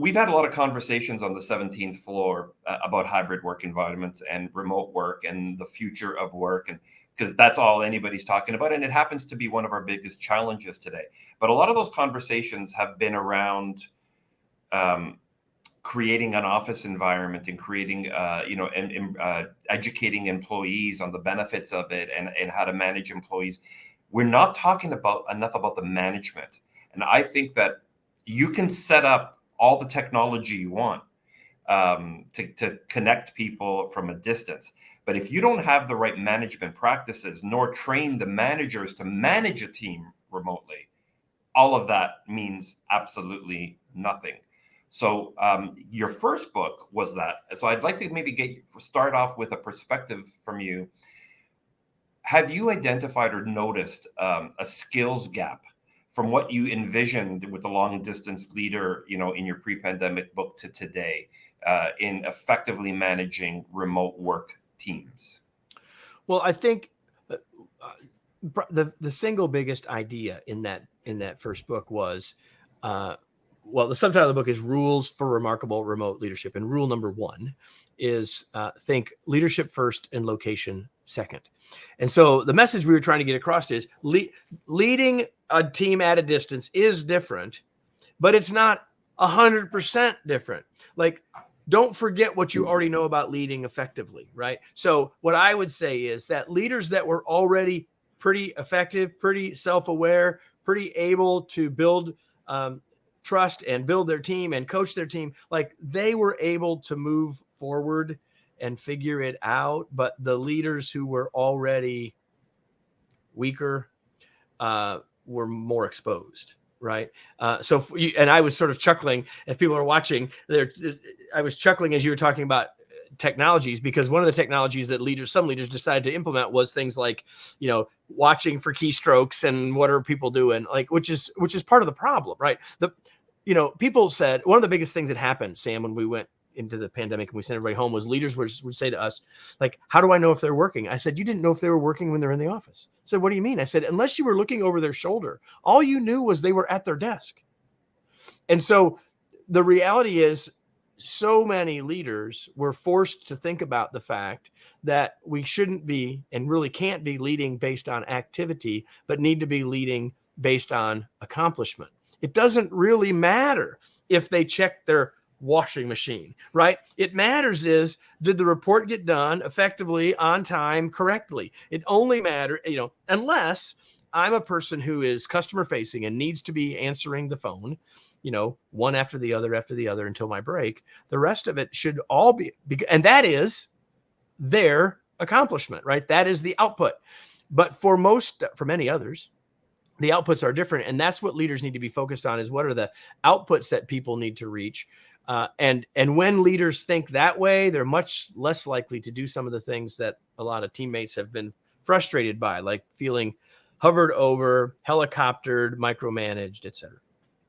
we've had a lot of conversations on the 17th floor about hybrid work environments and remote work and the future of work, and because that's all anybody's talking about, and it happens to be one of our biggest challenges today. But a lot of those conversations have been around creating an office environment and creating, educating employees on the benefits of it and how to manage employees. We're not talking enough about the management. And I think that you can set up all the technology you want to connect people from a distance. But if you don't have the right management practices, nor train the managers to manage a team remotely, all of that means absolutely nothing. So your first book was that. So I'd like to maybe start off with a perspective from you. Have you identified or noticed a skills gap from what you envisioned with the long distance leader, in your pre-pandemic book to today, in effectively managing remote work teams? Well, I think the single biggest idea in that first book was, the subtitle of the book is Rules for Remarkable Remote Leadership. And rule number 1 is think leadership first and location second. And so the message we were trying to get across is leading a team at a distance is different, but it's not 100% different. Like, don't forget what you already know about leading effectively, right? So what I would say is that leaders that were already pretty effective, pretty self-aware, pretty able to build trust and build their team and coach their team, like they were able to move forward and figure it out. But the leaders who were already weaker were more exposed, right? And I was sort of chuckling if people are watching there. I was chuckling as you were talking about technologies, because one of the technologies that some leaders decided to implement was things like, watching for keystrokes and what are people doing, like, which is part of the problem, right? People said one of the biggest things that happened, Sam, when we went into the pandemic and we sent everybody home, was leaders would say to us, like, how do I know if they're working? I said, you didn't know if they were working when they're in the office. I said, what do you mean? I said, unless you were looking over their shoulder, all you knew was they were at their desk. And so the reality is, so many leaders were forced to think about the fact that we shouldn't be and really can't be leading based on activity, but need to be leading based on accomplishment. It doesn't really matter if they check their washing machine, right? It matters is, did the report get done effectively, on time, correctly? It only matters, unless I'm a person who is customer facing and needs to be answering the phone, one after the other until my break. The rest of it should all be, and that is their accomplishment, right? That is the output. But for many others, the outputs are different. And that's what leaders need to be focused on, is what are the outputs that people need to reach. And when leaders think that way, they're much less likely to do some of the things that a lot of teammates have been frustrated by, like feeling hovered over, helicoptered, micromanaged, et cetera.